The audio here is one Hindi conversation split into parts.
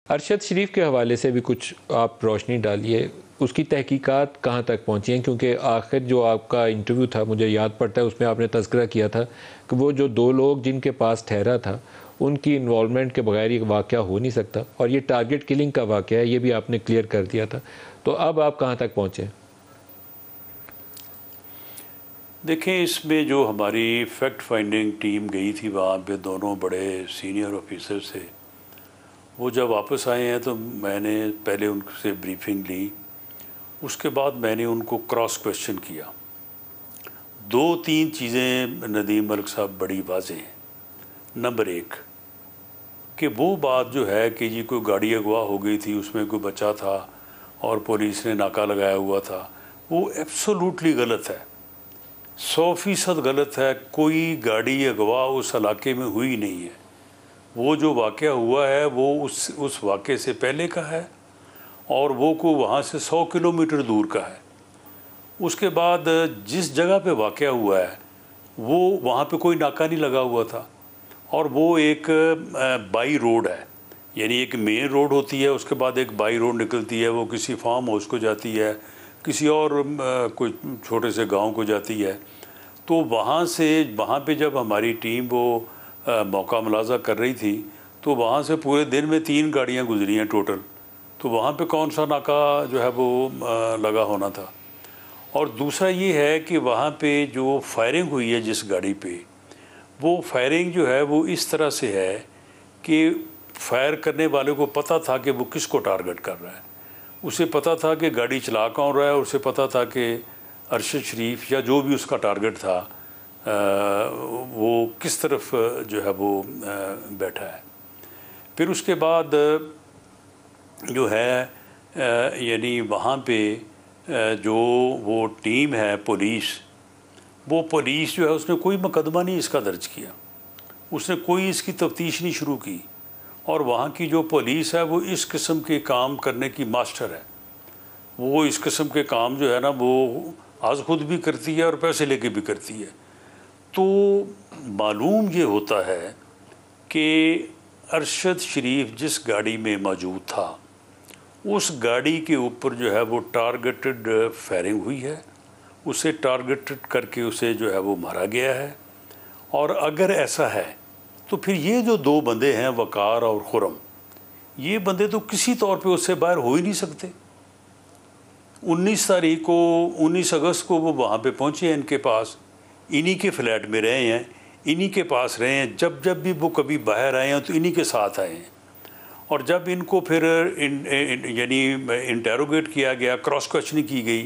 अरशद शरीफ के हवाले से भी कुछ आप रोशनी डालिए, उसकी तहकीकात कहाँ तक पहुँची हैं? क्योंकि आखिर जो आपका इंटरव्यू था मुझे याद पड़ता है, उसमें आपने तज़किरा किया था कि वो जो 2 लोग जिनके पास ठहरा था उनकी इन्वॉल्वमेंट के बगैर ये वाक़या हो नहीं सकता, और ये टारगेट किलिंग का वाक़या है, ये भी आपने क्लियर कर दिया था। तो अब आप कहाँ तक पहुँचे? देखें, इसमें जो हमारी फैक्ट फाइंडिंग टीम गई थी वहाँ पे, दोनों बड़े सीनियर ऑफिसर थे। वो जब वापस आए हैं तो मैंने पहले उनसे ब्रीफिंग ली, उसके बाद मैंने उनको क्रॉस क्वेश्चन किया। 2-3 चीज़ें नदीम मलिक साहब बड़ी वाज़ेह हैं। नंबर 1 कि वो बात जो है कि जी कोई गाड़ी अगवा हो गई थी, उसमें कोई बच्चा था और पुलिस ने नाका लगाया हुआ था, वो एब्सोल्युटली गलत है, 100% गलत है। कोई गाड़ी अगवा उस इलाके में हुई नहीं है। वो जो वाक़या हुआ है वो उस वाक़े से पहले का है, और वो को वहाँ से 100 किलोमीटर दूर का है। उसके बाद जिस जगह पे वाक़या हुआ है वो वहाँ पे कोई नाका नहीं लगा हुआ था, और वो एक बाई रोड है, यानी एक मेन रोड होती है, उसके बाद एक बाई रोड निकलती है, वो किसी फार्म हाउस को जाती है, किसी और कोई छोटे से गांव को जाती है। तो वहाँ पे जब हमारी टीम वो मौका मुलाजा कर रही थी तो वहाँ से पूरे दिन में 3 गाड़ियाँ गुजरी हैं टोटल। तो वहाँ पे कौन सा नाका जो है वो लगा होना था। और दूसरा ये है कि वहाँ पे जो फायरिंग हुई है जिस गाड़ी पे, वो फायरिंग जो है वो इस तरह से है कि फायर करने वाले को पता था कि वो किसको टारगेट कर रहा है, उसे पता था कि गाड़ी चला कौन रहा है, उसे पता था कि अरशद शरीफ या जो भी उसका टारगेट था वो किस तरफ जो है वो बैठा है। फिर उसके बाद जो है यानी वहाँ पे जो वो टीम है पुलिस, वो पुलिस जो है उसने कोई मुकदमा नहीं इसका दर्ज किया, उसने कोई इसकी तफ्तीश नहीं शुरू की। और वहाँ की जो पुलिस है वो इस किस्म के काम करने की मास्टर है। वो इस किस्म के काम जो है ना वो आज खुद भी करती है और पैसे लेके भी करती है। तो मालूम ये होता है कि अरशद शरीफ जिस गाड़ी में मौजूद था उस गाड़ी के ऊपर जो है वो टारगेटेड फायरिंग हुई है, उसे टारगेटेड करके उसे जो है वो मारा गया है। और अगर ऐसा है तो फिर ये जो 2 बंदे हैं वकार और खुरम, ये बंदे तो किसी तौर पे उससे बाहर हो ही नहीं सकते। 19 अगस्त को वो वहाँ पे पहुँचे हैं, इनके पास, इन्हीं के फ्लैट में रहे हैं, इन्हीं के पास रहे हैं। जब जब भी वो कभी बाहर आए हैं तो इन्हीं के साथ आए हैं। और जब इनको फिर यानी इंटेरोगेट किया गया, क्रॉस क्वेश्चनिंग की गई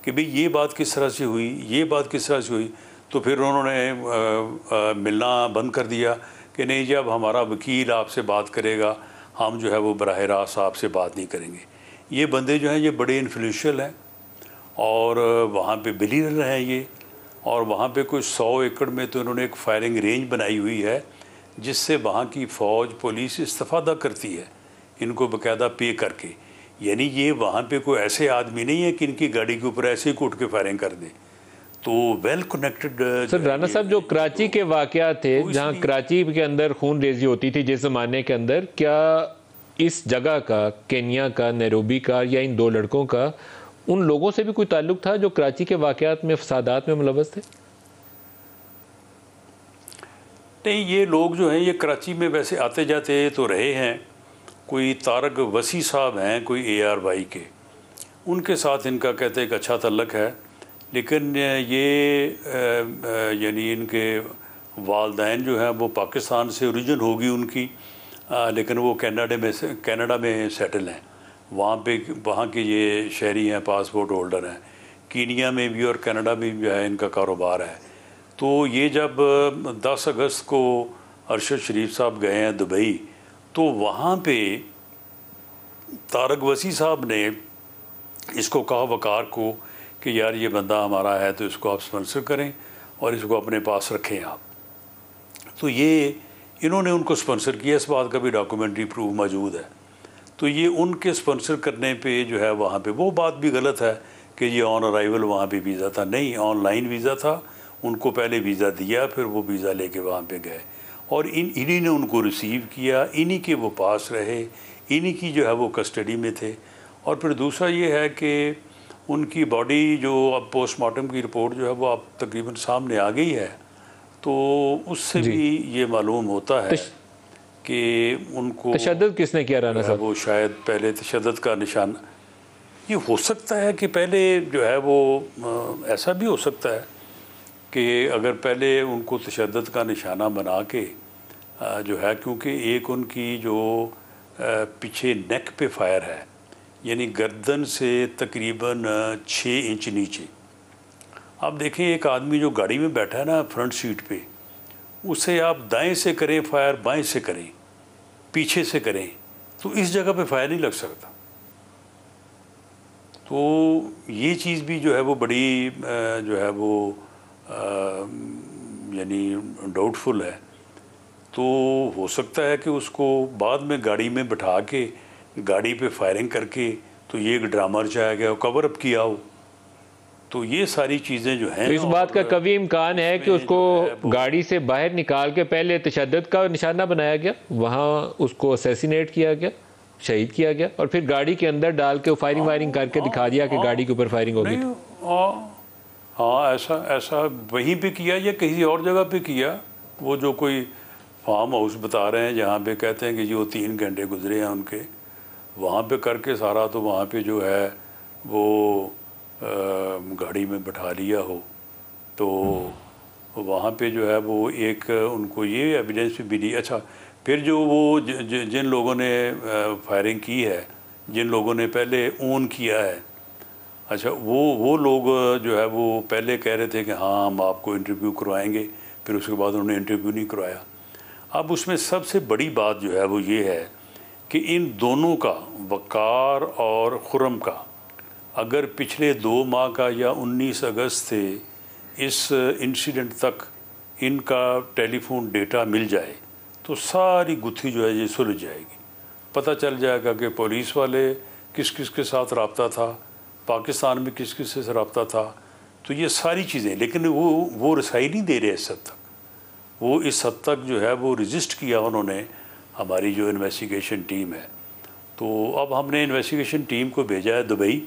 कि भाई ये बात किस तरह से हुई, ये बात किस तरह से हुई, तो फिर उन्होंने मिलना बंद कर दिया कि नहीं, जब हमारा वकील आपसे बात करेगा हम जो है वो बराह रास्त आपसे बात नहीं करेंगे। ये बंदे जो हैं ये बड़े इन्फ्लुएंशियल हैं और वहाँ पे बिलीवर हैं ये। और वहाँ पे कोई 100 एकड़ में तो इन्होंने एक फायरिंग रेंज बनाई हुई है जिससे वहाँ की फ़ौज पुलिस इस्तेफ़ादा करती है इनको बाकायदा पे करके। यानी ये वहाँ पे कोई ऐसे आदमी नहीं है कि इनकी गाड़ी के ऊपर ऐसे ही कूट के फायरिंग कर दे। तो वेल कनेक्टेड। सर राना साहब, जो कराची के वाक़यात थे जहाँ कराची के अंदर खून रेजी होती थी जिस ज़माने के अंदर, क्या इस जगह का, केन्या का, नैरोबी का, या इन 2 लड़कों का उन लोगों से भी कोई ताल्लुक था जो कराची के वाक़यात में, फसादात में मुलव्वस थे? नहीं, ये लोग जो हैं ये कराची में वैसे आते जाते तो रहे हैं। कोई तारक वसी साहब हैं कोई ARY के, उनके साथ इनका कहते हैं एक अच्छा तल्लक है। लेकिन ये यानी इनके वालदैन जो हैं वो पाकिस्तान से ओरिजिन होगी उनकी, लेकिन वो कनाडा में सेटल हैं। वहाँ के ये शहरी हैं, पासपोर्ट होल्डर हैं। कीनिया में भी और कनाडा में भी है इनका कारोबार है। तो ये जब 10 अगस्त को अरशद शरीफ साहब गए हैं दुबई, तो वहाँ पे तारक वसी साहब ने इसको कहा वकार को कि यार ये बंदा हमारा है तो इसको आप स्पॉन्सर करें और इसको अपने पास रखें आप। तो ये इन्होंने उनको स्पॉन्सर किया, इस बात का भी डॉक्यूमेंट्री प्रूफ मौजूद है। तो ये उनके स्पॉन्सर करने पे जो है वहाँ पे वो बात भी गलत है कि ये ऑन अराइवल वहाँ पे वीज़ा था, नहीं, ऑनलाइन वीज़ा था। उनको पहले वीज़ा दिया, फिर वो वीज़ा लेके वहाँ पे गए और इन्हीं ने उनको रिसीव किया, इन्हीं के वो पास रहे, इन्हीं की जो है वो कस्टडी में थे। और फिर दूसरा ये है कि उनकी बॉडी जो अब पोस्टमार्टम की रिपोर्ट जो है वो अब तकरीबन सामने आ गई है, तो उससे जी। भी ये मालूम होता है कि उनको तशद्दुद किसने किया राना साहब? वो शायद पहले तशद्दुद का निशान, ये हो सकता है कि पहले जो है वो ऐसा भी हो सकता है कि अगर पहले उनको तशद्दुद का निशाना बना के जो है, क्योंकि एक उनकी जो पीछे नेक पे फायर है, यानी गर्दन से तकरीबन 6 इंच नीचे। आप देखें एक आदमी जो गाड़ी में बैठा है ना फ्रंट सीट पे, उसे आप दाएं से करें फायर, बाएं से करें, पीछे से करें, तो इस जगह पे फायर नहीं लग सकता। तो ये चीज़ भी जो है वो बड़ी जो है वो यानी डाउटफुल है। तो हो सकता है कि उसको बाद में गाड़ी में बिठा के गाड़ी पे फायरिंग करके तो ये एक ड्रामा रचाया गया हो, कवर अप किया हो। तो ये सारी चीज़ें जो हैं, तो इस बात का कभी इम्कान है कि उसको गाड़ी से बाहर निकाल के पहले तशद्दुद का निशाना बनाया गया, वहाँ उसको असैसिनेट किया गया, शहीद किया गया, और फिर गाड़ी के अंदर डाल के फायरिंग वायरिंग करके दिखा दिया कि गाड़ी के ऊपर फायरिंग होगी? हाँ, ऐसा वहीं पे किया या किसी और जगह पे किया। वो जो कोई फार्म हाउस बता रहे हैं जहाँ पे कहते हैं कि जी वो 3 घंटे गुजरे हैं उनके, वहाँ पे करके सारा, तो वहाँ पे जो है वो गाड़ी में बैठा लिया हो, तो वहाँ पे जो है वो एक उनको ये एविडेंस भी मिली। अच्छा, फिर जो वो जिन लोगों ने फायरिंग की है, जिन लोगों ने पहले ओन किया है, अच्छा वो लोग जो है वो पहले कह रहे थे कि हाँ हम आपको इंटरव्यू करवाएंगे, फिर उसके बाद उन्होंने इंटरव्यू नहीं करवाया। अब उसमें सबसे बड़ी बात जो है वो ये है कि इन दोनों का, वक़ार और खुर्रम का, अगर पिछले 2 माह का या 19 अगस्त से इस इंसिडेंट तक इनका टेलीफोन डेटा मिल जाए तो सारी गुत्थी जो है ये सुलझ जाएगी। पता चल जाएगा कि पुलिस वाले किस किस के साथ रब्ता था, पाकिस्तान में किस किस से रब्ता था। तो ये सारी चीज़ें, लेकिन वो रसाई नहीं दे रहे इस हद तक। वो इस हद तक जो है वो रजिस्ट किया उन्होंने, हमारी जो इन्वेस्टिगेशन टीम है। तो अब हमने इन्वेस्टिगेशन टीम को भेजा है दुबई।